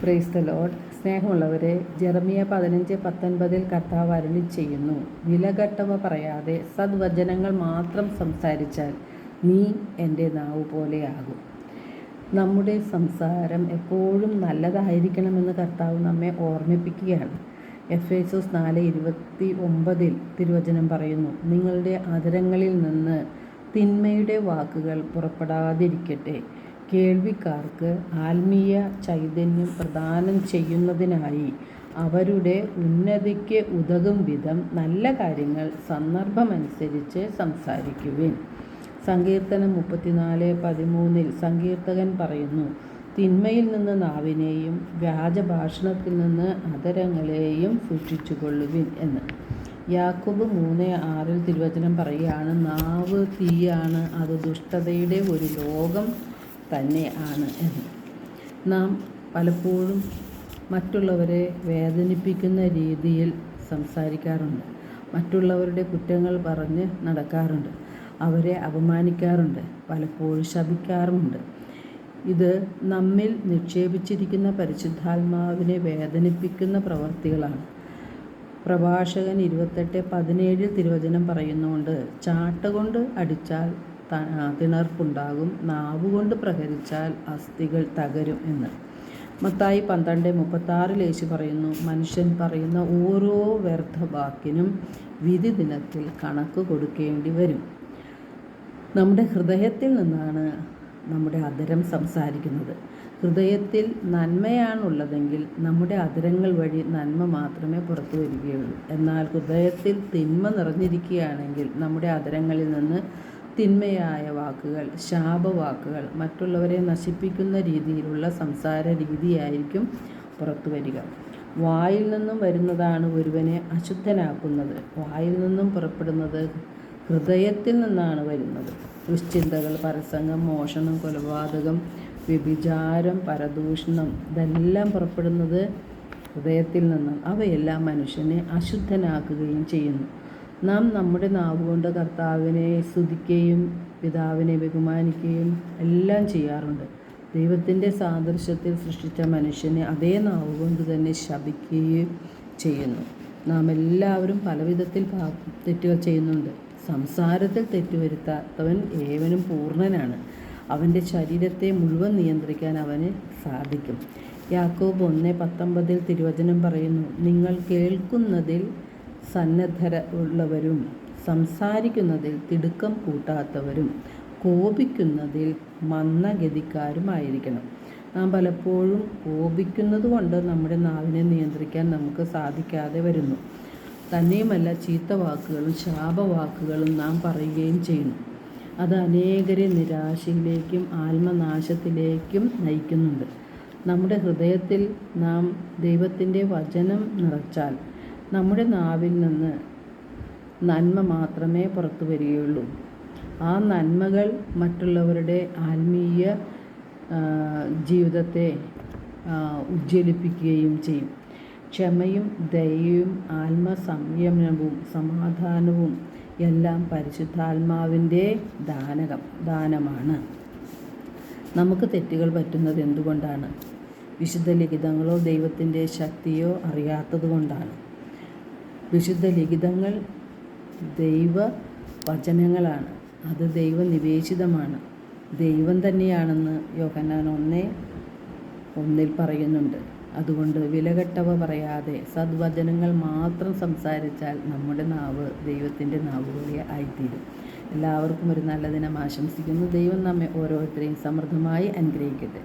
Praise the Lord. സ്നേഹമുള്ളവരെ, ജെറമിയ 15:19 കർത്താവ് അരുളി ചെയ്യുന്നു, വിലകെട്ടവ പറയാതെ സദ്വചനങ്ങൾ മാത്രം സംസാരിച്ചാൽ നീ എൻ്റെ നാവ് പോലെയാകും. നമ്മുടെ സംസാരം എപ്പോഴും നല്ലതായിരിക്കണമെന്ന് കർത്താവ് നമ്മെ ഓർമ്മിപ്പിക്കുകയാണ്. എഫേസോസ് 4:29 തിരുവചനം പറയുന്നു, നിങ്ങളുടെ അധരങ്ങളിൽ നിന്ന് തിന്മയുടെ വാക്കുകൾ പുറപ്പെടാതിരിക്കട്ടെ, കേൾവിക്കാർക്ക് ആത്മീയ ചൈതന്യം പ്രദാനം ചെയ്യുന്നതിനായി അവരുടെ ഉന്നതിക്ക് ഉതകും വിധം നല്ല കാര്യങ്ങൾ സന്ദർഭമനുസരിച്ച് സംസാരിക്കുവിൻ. സങ്കീർത്തനം 34:13 സങ്കീർത്തകൻ പറയുന്നു, തിന്മയിൽ നിന്ന് നാവിനെയും വ്യാജഭാഷണത്തിൽ നിന്ന് അധരങ്ങളെയും സൂക്ഷിച്ചുകൊള്ളുവിൻ എന്ന്. യാക്കോബ് 3:6 തിരുവചനം പറയുകയാണ്, നാവ് തീയാണ്, അത് ദുഷ്ടതയുടെ ഒരു ലോകം തന്നെ ആണ് എന്ന്. നാം പലപ്പോഴും മറ്റുള്ളവരെ വേദനിപ്പിക്കുന്ന രീതിയിൽ സംസാരിക്കാറുണ്ട്. മറ്റുള്ളവരുടെ കുറ്റങ്ങൾ പറഞ്ഞ് നടക്കാറുണ്ട്. അവരെ അപമാനിക്കാറുണ്ട്. പലപ്പോഴും ശപിക്കാറുമുണ്ട്. ഇത് നമ്മിൽ നിക്ഷേപിച്ചിരിക്കുന്ന പരിശുദ്ധാത്മാവിനെ വേദനിപ്പിക്കുന്ന പ്രവൃത്തികളാണ്. പ്രഭാഷകൻ 28:17 തിരുവചനം പറയുന്നുണ്ട്, ചാട്ടകൊണ്ട് അടിച്ചാൽ തിണർപ്പുണ്ടാകും, നാവുകൊണ്ട് പ്രഹരിച്ചാൽ അസ്ഥികൾ തകരും എന്ന്. മത്തായി 12:36 യേശു പറയുന്നു, മനുഷ്യൻ പറയുന്ന ഓരോ വ്യർത്ഥവാക്കിനും വിധി ദിനത്തിൽ കണക്ക് കൊടുക്കേണ്ടി വരും. നമ്മുടെ ഹൃദയത്തിൽ നിന്നാണ് നമ്മുടെ അധരം സംസാരിക്കുന്നത്. ഹൃദയത്തിൽ നന്മയാണുള്ളതെങ്കിൽ നമ്മുടെ അധരങ്ങൾ വഴി നന്മ മാത്രമേ പുറത്തു വരികയുള്ളൂ. എന്നാൽ ഹൃദയത്തിൽ തിന്മ നിറഞ്ഞിരിക്കുകയാണെങ്കിൽ നമ്മുടെ അധരങ്ങളിൽ നിന്ന് തിന്മയായ വാക്കുകൾ, ശാപവാക്കുകൾ, മറ്റുള്ളവരെ നശിപ്പിക്കുന്ന രീതിയിലുള്ള സംസാര രീതിയായിരിക്കും പുറത്തു വരിക. വായിൽ നിന്നും വരുന്നതാണ് ഒരുവനെ അശുദ്ധനാക്കുന്നത്. വായിൽ നിന്നും പുറപ്പെടുന്നത് ഹൃദയത്തിൽ നിന്നാണ് വരുന്നത്. ദുശ്ചിന്തകൾ, പരസംഗം, മോഷണം, കൊലപാതകം, വ്യഭിചാരം, പരദൂഷണം, ഇതെല്ലാം പുറപ്പെടുന്നത് ഹൃദയത്തിൽ നിന്നാണ്. അവയെല്ലാം മനുഷ്യനെ അശുദ്ധനാക്കുകയും ചെയ്യുന്നു. നാം നമ്മുടെ നാവുകൊണ്ട് കർത്താവിനെ സ്തുതിക്കുകയും പിതാവിനെ ബഹുമാനിക്കുകയും എല്ലാം ചെയ്യാറുണ്ട്. ദൈവത്തിൻ്റെ സാദൃശ്യത്തിൽ സൃഷ്ടിച്ച മനുഷ്യനെ അതേ നാവുകൊണ്ട് തന്നെ ശപിക്കുകയും ചെയ്യുന്നു. നാം എല്ലാവരും പലവിധത്തിൽ തെറ്റുകൾ ചെയ്യുന്നുണ്ട്. സംസാരത്തിൽ തെറ്റുവരുത്താത്തവൻ ഏവനും പൂർണ്ണനാണ്. അവൻ്റെ ശരീരത്തെ മുഴുവൻ നിയന്ത്രിക്കാൻ അവന് സാധിക്കും. യാക്കോബ് 1:19 തിരുവചനം പറയുന്നു, നിങ്ങൾ കേൾക്കുന്നതിൽ സന്നദ്ധരുള്ളവരും സംസാരിക്കുന്നതിൽ തിടുക്കം കൂട്ടാത്തവരും കോപിക്കുന്നതിൽ മന്ദഗതിക്കാരുമായിരിക്കണം. നാം പലപ്പോഴും കോപിക്കുന്നത് കൊണ്ട് നമ്മുടെ നാവിനെ നിയന്ത്രിക്കാൻ നമുക്ക് സാധിക്കാതെ വരുന്നു. തന്നെയുമല്ല, ചീത്ത വാക്കുകളും ശാപവാക്കുകളും നാം പറയുകയും ചെയ്യുന്നു. അത് അനേകരെ നിരാശയിലേക്കും ആത്മനാശത്തിലേക്കും നയിക്കുന്നുണ്ട്. നമ്മുടെ ഹൃദയത്തിൽ നാം ദൈവത്തിൻ്റെ വചനം നിറച്ചാൽ നമ്മുടെ നാവിൽ നിന്ന് നന്മ മാത്രമേ പുറത്തു വരികയുള്ളൂ. ആ നന്മകൾ മറ്റുള്ളവരുടെ ആത്മീയ ജീവിതത്തെ ഉജ്ജ്വലിപ്പിക്കുകയും ചെയ്യും. ക്ഷമയും ദയയും ആത്മസംയമനവും സമാധാനവും എല്ലാം പരിശുദ്ധാത്മാവിൻ്റെ ദാനമാണ്. നമുക്ക് തെറ്റുകൾ പറ്റുന്നത് എന്തുകൊണ്ടാണ്? വിശുദ്ധ ലിഖിതങ്ങളോ ദൈവത്തിൻ്റെ ശക്തിയോ അറിയാത്തതുകൊണ്ടാണ്. വിശുദ്ധ ലിഖിതങ്ങൾ ദൈവവചനങ്ങളാണ്. അത് ദൈവനിവേശിതമാണ്. ദൈവം തന്നെയാണെന്ന് യോഹന്നാൻ 1:1 പറയുന്നുണ്ട്. അതുകൊണ്ട് വിലകെട്ടവ പറയാതെ സദ്വചനങ്ങൾ മാത്രം സംസാരിച്ചാൽ നമ്മുടെ നാവ് ദൈവത്തിൻ്റെ നാവ് പോലെ ആയിത്തീരും. എല്ലാവർക്കും ഒരു നല്ല ദിനം ആശംസിക്കുന്നു. ദൈവം നമ്മെ ഓരോരുത്തരെയും സമൃദ്ധമായി അനുഗ്രഹിക്കട്ടെ.